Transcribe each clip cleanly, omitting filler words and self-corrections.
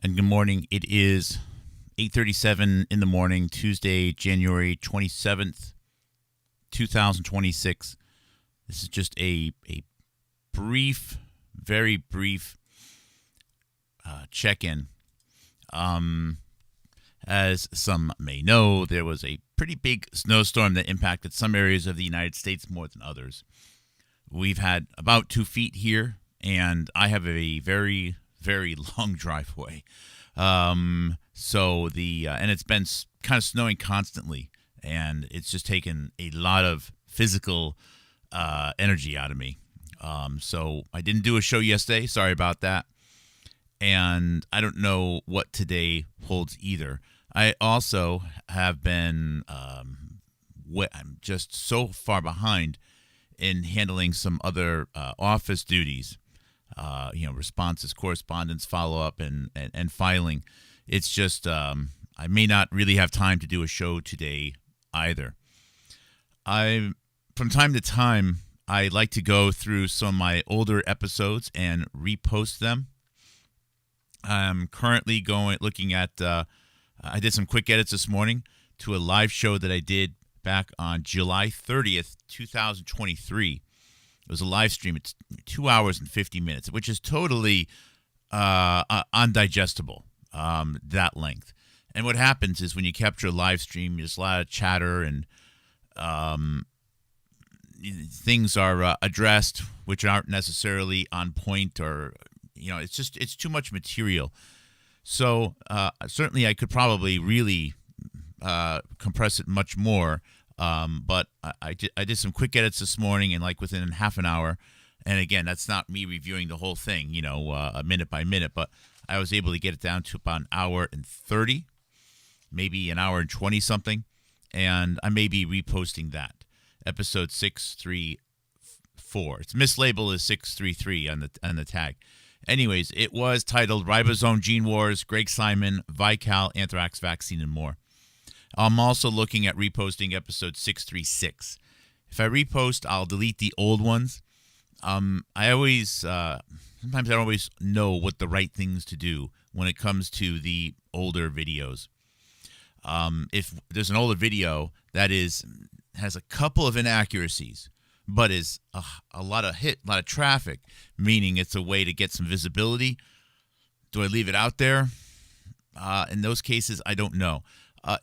And good morning. It is 8:37 in the morning, Tuesday, January 27th, 2026. This is just a brief, very brief check-in. As some may know, there was a pretty big snowstorm that impacted some areas of the United States more than others. We've had about 2 feet here, and I have a very, very long driveway. And it's been kind of snowing constantly, and it's just taken a lot of physical energy out of me. So I didn't do a show yesterday. Sorry about that. And I don't know what today holds either. I also have been, I'm just so far behind in handling some other office duties, responses, correspondence, follow-up, and filing. It's just I may not really have time to do a show today either. From time to time, I like to go through some of my older episodes and repost them. I'm currently looking at, I did some quick edits this morning to a live show that I did back on July 30th, 2023. It was a live stream. It's 2 hours and 50 minutes, which is totally undigestible, that length. And what happens is when you capture a live stream, there's a lot of chatter and things are addressed which aren't necessarily on point, or it's too much material. So certainly I could probably really compress it much more. But I did some quick edits this morning, and like within half an hour. And again, that's not me reviewing the whole thing, minute by minute, but I was able to get it down to about an hour and 30, maybe an hour and 20 something. And I may be reposting that. Episode 634. It's mislabeled as 633 on the tag. Anyways, it was titled Ribosome Gene Wars, Greg Simon, Vical, Anthrax Vaccine, and More. I'm also looking at reposting episode 636. If I repost, I'll delete the old ones. Sometimes I don't always know what the right things to do when it comes to the older videos. If there's an older video that has a couple of inaccuracies, but is a lot of traffic, meaning it's a way to get some visibility, do I leave it out there? In those cases, I don't know.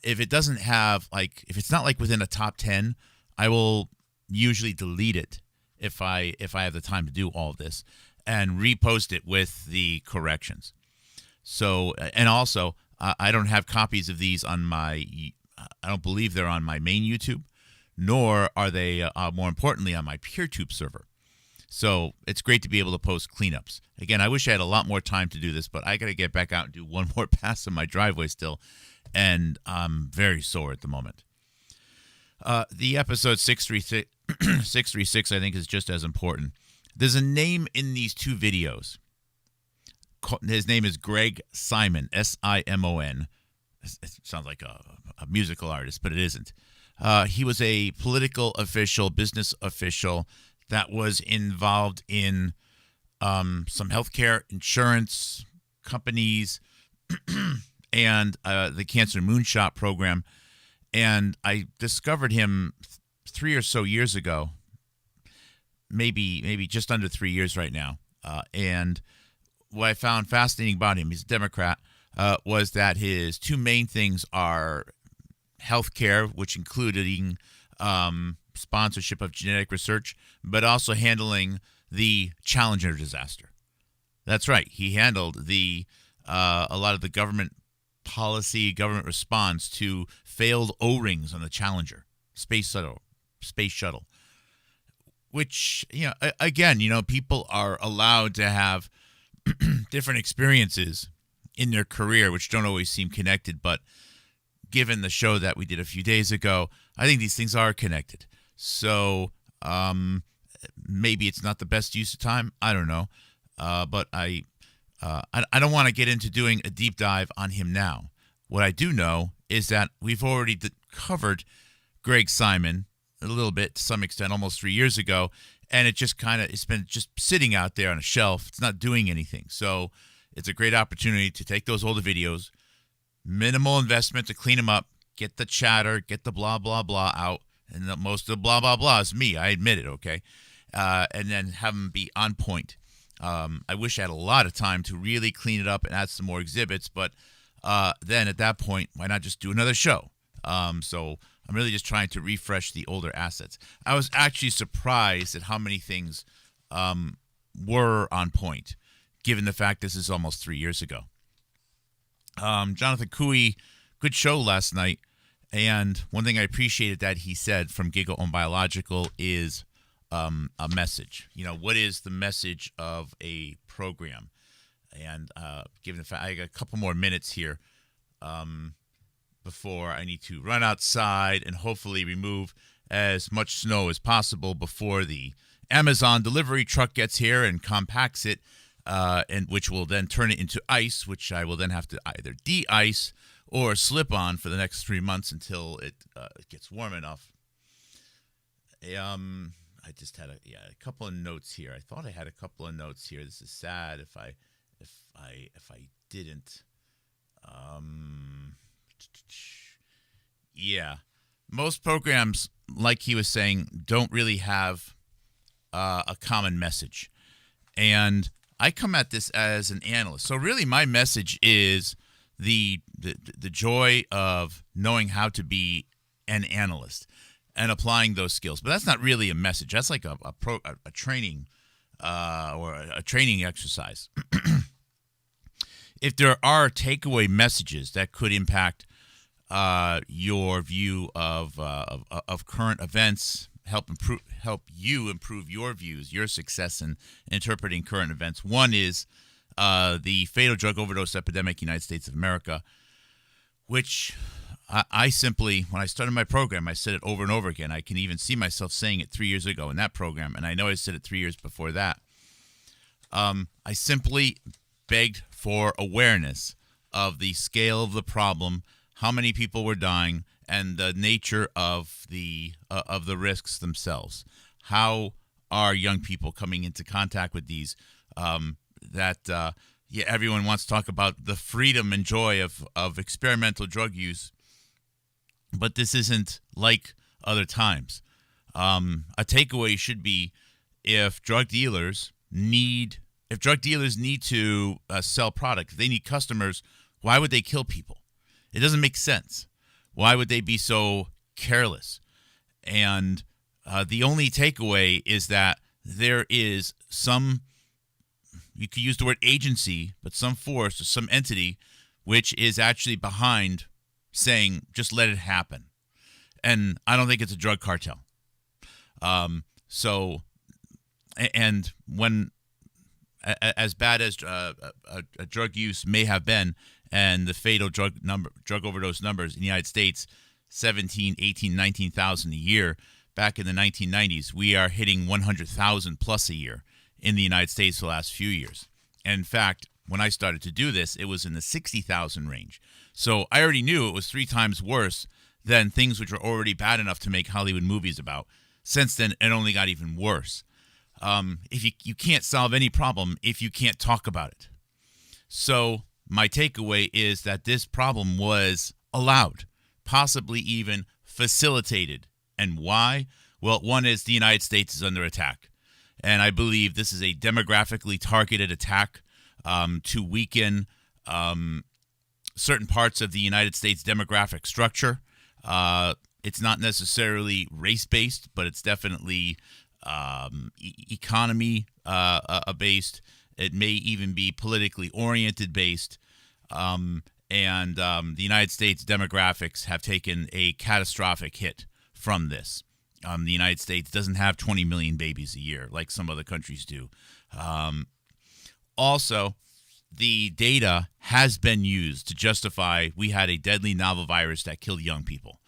If it doesn't have, if it's not within a top 10, I will usually delete it if I have the time to do all of this and repost it with the corrections. So, and also, I don't have copies of these on I don't believe they're on my main YouTube, nor are they, more importantly, on my PeerTube server. So it's great to be able to post cleanups. Again, I wish I had a lot more time to do this, but I got to get back out and do one more pass in my driveway still, and I'm very sore at the moment. The episode 636, I think, is just as important. There's a name in these two videos. His name is Greg Simon, Simon. It sounds like a musical artist, but it isn't. He was a political official, business official that was involved in some healthcare insurance companies and the Cancer Moonshot program. And I discovered him 3 or so years ago, maybe just under 3 years right now. And what I found fascinating about him, he's a Democrat, was that his two main things are healthcare, which included sponsorship of genetic research, but also handling the Challenger disaster. That's right. He handled a lot of the government policy, government response to failed O-rings on the Challenger space shuttle. Which, again, people are allowed to have different experiences in their career, which don't always seem connected. But given the show that we did a few days ago, I think these things are connected. So maybe it's not the best use of time. I don't know. But I don't want to get into doing a deep dive on him now. What I do know is that we've already covered Greg Simon a little bit, to some extent, almost 3 years ago, and it's been just sitting out there on a shelf. It's not doing anything. So It's a great opportunity to take those older videos, minimal investment to clean them up, get the chatter, get the blah, blah, blah out. And most of the blah, blah, blah is me. I admit it, okay? And then have them be on point. I wish I had a lot of time to really clean it up and add some more exhibits, but then at that point, why not just do another show? So I'm really just trying to refresh the older assets. I was actually surprised at how many things were on point, given the fact this is almost 3 years ago. Jonathan Cooey, good show last night. And one thing I appreciated that he said from Giga on Biological is a message. You know, what is the message of a program? And given the fact I got a couple more minutes here before I need to run outside and hopefully remove as much snow as possible before the Amazon delivery truck gets here and compacts it, and which will then turn it into ice, which I will then have to either de-ice or slip on for the next 3 months until it gets warm enough. I just had a couple of notes here. I thought I had a couple of notes here. This is sad if I didn't. Most programs, like he was saying, don't really have a common message, and I come at this as an analyst. So really, my message is the joy of knowing how to be an analyst and applying those skills. But that's not really a message. That's like a training or a training exercise. If there are takeaway messages that could impact your view of current events, help you improve your views, your success in interpreting current events. One is the fatal drug overdose epidemic in the United States of America, which I simply, when I started my program, I said it over and over again. I can even see myself saying it 3 years ago in that program, and I know I said it 3 years before that. I simply begged for awareness of the scale of the problem, how many people were dying, and the nature of the risks themselves. How are young people coming into contact with these? Everyone wants to talk about the freedom and joy of experimental drug use, but this isn't like other times. A takeaway should be if drug dealers need to sell product, if they need customers, why would they kill people? It doesn't make sense. Why would they be so careless? And the only takeaway is that there is some, you could use the word agency, but some force or some entity which is actually behind saying, just let it happen. And I don't think it's a drug cartel. And when, as bad as a drug use may have been, and the fatal drug overdose numbers in the United States, 17, 18, 19,000 a year. Back in the 1990s, we are hitting 100,000 plus a year in the United States the last few years. And in fact, when I started to do this, it was in the 60,000 range. So I already knew it was 3 times worse than things which were already bad enough to make Hollywood movies about. Since then, it only got even worse. If you can't solve any problem if you can't talk about it. So my takeaway is that this problem was allowed, possibly even facilitated. And why? Well, one is the United States is under attack. And I believe this is a demographically targeted attack to weaken certain parts of the United States demographic structure. It's not necessarily race-based, but it's definitely economy-based. It may even be politically oriented based. The United States demographics have taken a catastrophic hit from this. The United States doesn't have 20 million babies a year like some other countries do. Also, the data has been used to justify we had a deadly novel virus that killed young people.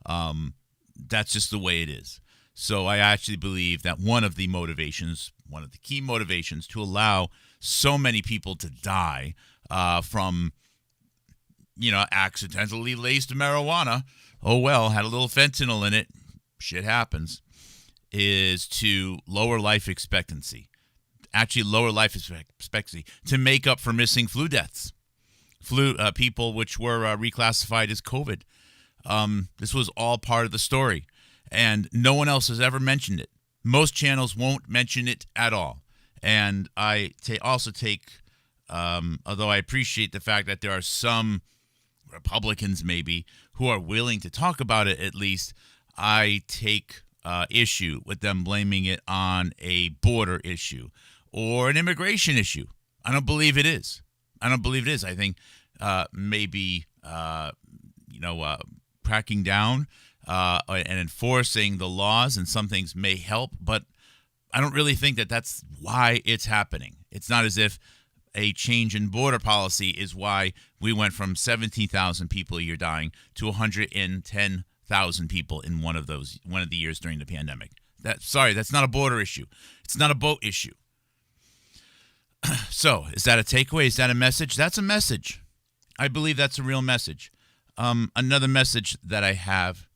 That's just the way it is. So I actually believe that one of the key motivations to allow so many people to die from, accidentally laced marijuana, had a little fentanyl in it, shit happens, is to lower life expectancy. actually lower life expectancy to make up for missing flu deaths, people which were reclassified as COVID. This was all part of the story, and no one else has ever mentioned it. Most channels won't mention it at all. And I also take, although I appreciate the fact that there are some Republicans maybe who are willing to talk about it at least, I take issue with them blaming it on a border issue or an immigration issue. I don't believe it is. I think maybe cracking down and enforcing the laws and some things may help, but I don't really think that that's why it's happening. It's not as if a change in border policy is why we went from 17,000 people a year dying to 110,000 people in one of the years during the pandemic. That's not a border issue. It's not a boat issue. So, is that a takeaway? Is that a message? That's a message. I believe that's a real message. Another message that I have,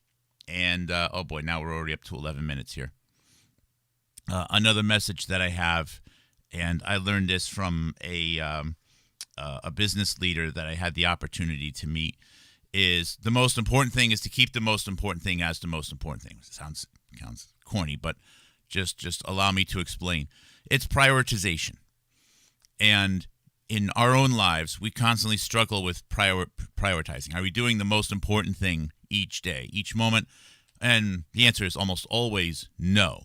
and oh boy, now we're already up to 11 minutes here. Another message that I have, and I learned this from a business leader that I had the opportunity to meet, is the most important thing is to keep the most important thing as the most important thing. It sounds corny, but just allow me to explain. It's prioritization. And in our own lives, we constantly struggle with prioritizing. Are we doing the most important thing each day, each moment? And the answer is almost always no.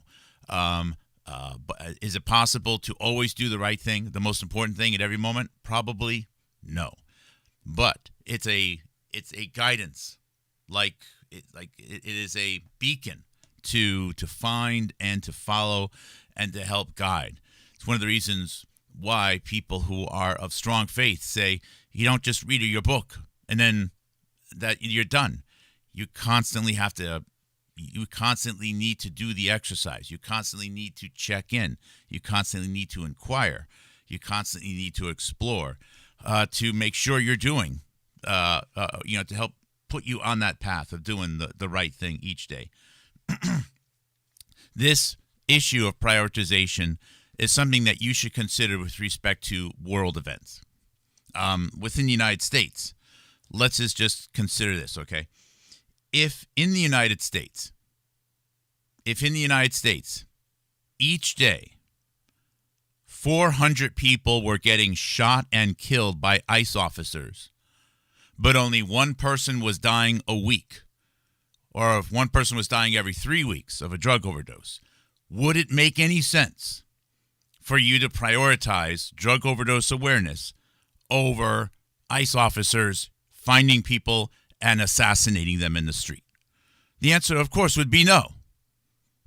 But is it possible to always do the right thing, the most important thing at every moment? Probably no. But it's a guidance, like it is a beacon to find and to follow and to help guide. It's one of the reasons why people who are of strong faith say you don't just read your book and then that you're done. You constantly need to do the exercise. You constantly need to check in. You constantly need to inquire. You constantly need to explore to make sure you're doing, to help put you on that path of doing the right thing each day. This issue of prioritization is something that you should consider with respect to world events. Within the United States, let's just consider this, okay? If in the United States, each day, 400 people were getting shot and killed by ICE officers, but only one person was dying a week, or if one person was dying every 3 weeks of a drug overdose, would it make any sense for you to prioritize drug overdose awareness over ICE officers finding people and assassinating them in the street? The answer, of course, would be no.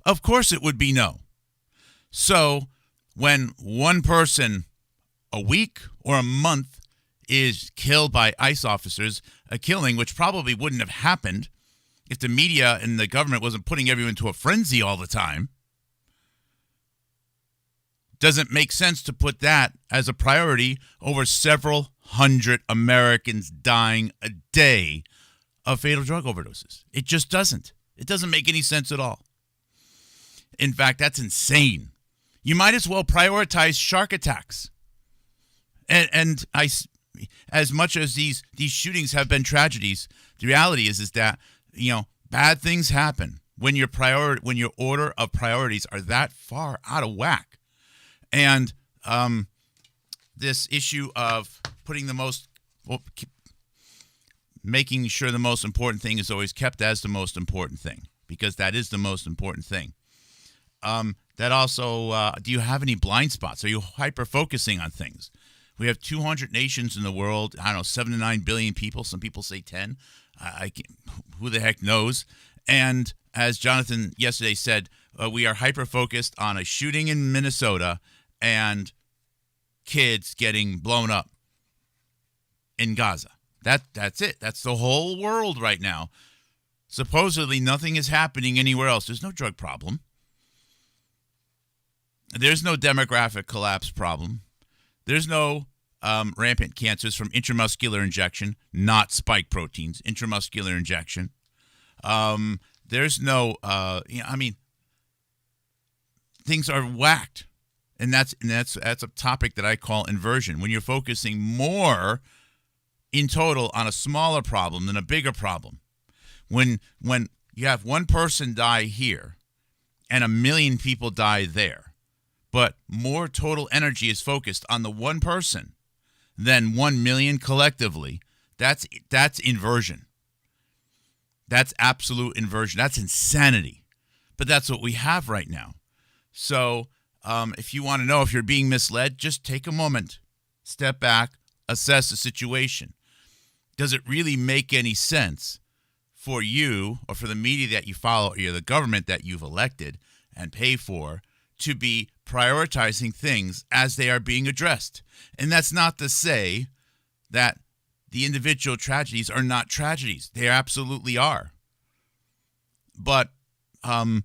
Of course it would be no. So when one person a week or a month is killed by ICE officers, a killing which probably wouldn't have happened if the media and the government wasn't putting everyone into a frenzy all the time, doesn't make sense to put that as a priority over several hundred Americans dying a day of fatal drug overdoses. It just doesn't. It doesn't make any sense at all. In fact, that's insane. You might as well prioritize shark attacks. And as much as these shootings have been tragedies, the reality is that bad things happen when your order of priorities are that far out of whack. And this issue of making sure the most important thing is always kept as the most important thing, because that is the most important thing. That also, do you have any blind spots? Are you hyper-focusing on things? We have 200 nations in the world. I don't know, 7 to 9 billion people. Some people say 10. Who the heck knows? And as Jonathan yesterday said, we are hyper-focused on a shooting in Minnesota and kids getting blown up in Gaza. That's it. That's the whole world right now. Supposedly nothing is happening anywhere else. There's no drug problem. There's no demographic collapse problem. There's no rampant cancers from intramuscular injection, not spike proteins, intramuscular injection. There's no, things are whacked. And that's a topic that I call inversion. When you're focusing more in total on a smaller problem than a bigger problem. When you have one person die here and 1 million people die there, but more total energy is focused on the one person than 1 million collectively, that's inversion. That's absolute inversion. That's insanity. But that's what we have right now. So if you want to know if you're being misled, just take a moment, step back, assess the situation. Does it really make any sense for you or for the media that you follow or the government that you've elected and pay for to be prioritizing things as they are being addressed? And that's not to say that the individual tragedies are not tragedies. They absolutely are. But there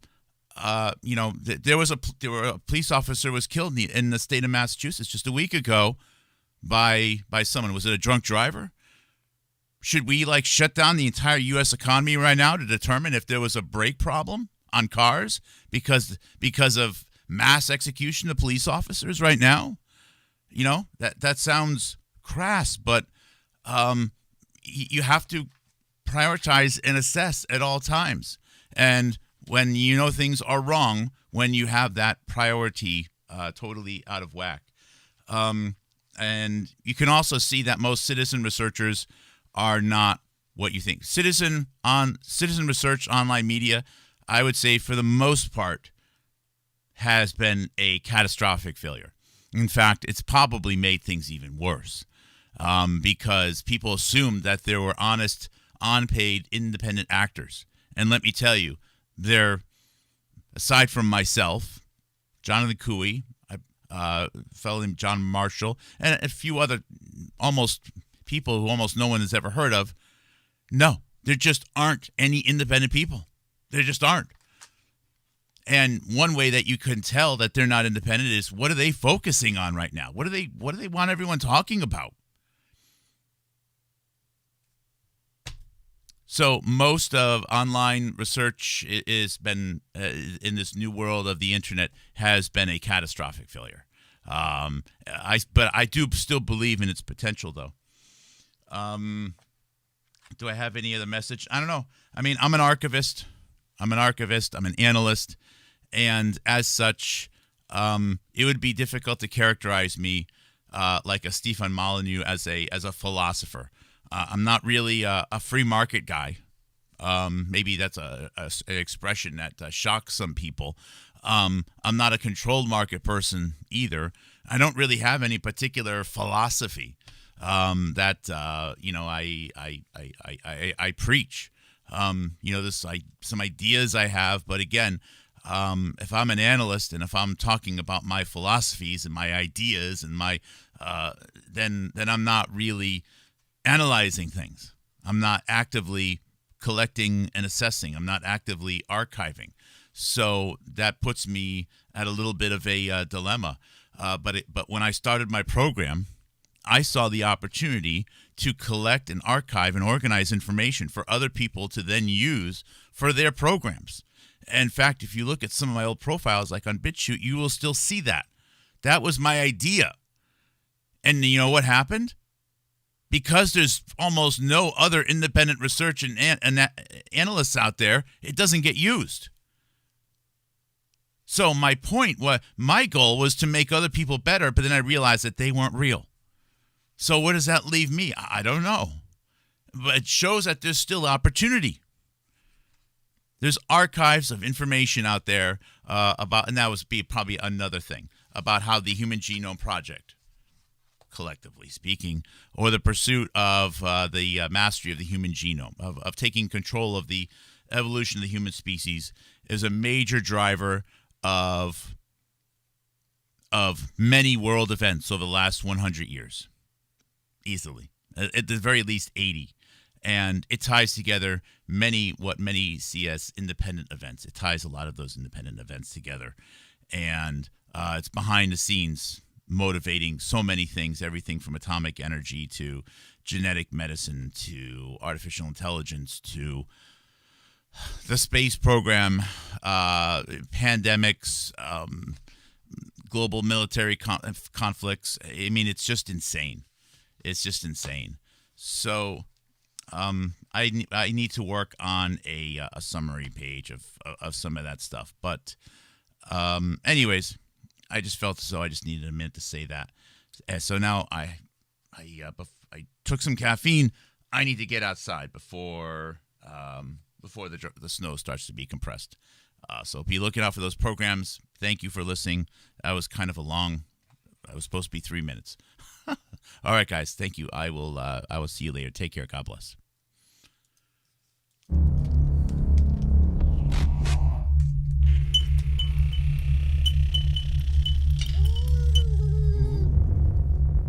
was a police officer was killed in the state of Massachusetts just a week ago by someone. Was it a drunk driver? Should we shut down the entire U.S. economy right now to determine if there was a brake problem on cars because of mass execution of police officers right now? That sounds crass, but you have to prioritize and assess at all times. And when things are wrong, when you have that priority totally out of whack. And you can also see that most citizen researchers are not what you think. Citizen research online media, I would say for the most part, has been a catastrophic failure. In fact, it's probably made things even worse because people assumed that there were honest, unpaid, independent actors. And let me tell you, aside from myself, Jonathan Cooey, a fellow named John Marshall, and a few other people who almost no one has ever heard of, no, there just aren't any independent people. There just aren't. And one way that you can tell that they're not independent is, what are they focusing on right now? What do they want everyone talking about? So most of online research in this new world of the internet has been a catastrophic failure. But I do still believe in its potential, though. Do I have any other message? I don't know. I mean, I'm an archivist. I'm an analyst. And as such, it would be difficult to characterize me like a Stefan Molyneux as a philosopher. I'm not really a free market guy. Maybe that's an expression that shocks some people. I'm not a controlled market person either. I don't really have any particular philosophy that I preach. Some ideas I have, but again, if I'm an analyst and if I'm talking about my philosophies and my ideas and my then I'm not really analyzing things. I'm not actively collecting and assessing. I'm not actively archiving. So that puts me at a little bit of a dilemma. But when I started my program, I saw the opportunity to collect and archive and organize information for other people to then use for their programs. In fact, if you look at some of my old profiles, like on BitChute, you will still see that. That was my idea. And you know what happened? Because there's almost no other independent research and analysts out there, it doesn't get used. So my goal was to make other people better, but then I realized that they weren't real. So where does that leave me? I don't know. But it shows that there's still opportunity. There's archives of information out there about, and that would be probably another thing, about how the Human Genome Project, collectively speaking, or the pursuit of the mastery of the human genome, of taking control of the evolution of the human species, is a major driver of many world events over the last 100 years, easily, at the very least 80. And it ties together what many see as independent events. It ties a lot of those independent events together. And it's behind the scenes motivating so many things, everything from atomic energy to genetic medicine to artificial intelligence to the space program, pandemics, global military conflicts. I mean, it's just insane. It's just insane. So I need to work on a summary page of some of that stuff. But anyways, I just felt as though I just needed a minute to say that. So now I took some caffeine. I need to get outside before the snow starts to be compressed. So be looking out for those programs. Thank you for listening. That was kind of a long. It was supposed to be 3 minutes. All right, guys. Thank you. I will see you later. Take care. God bless.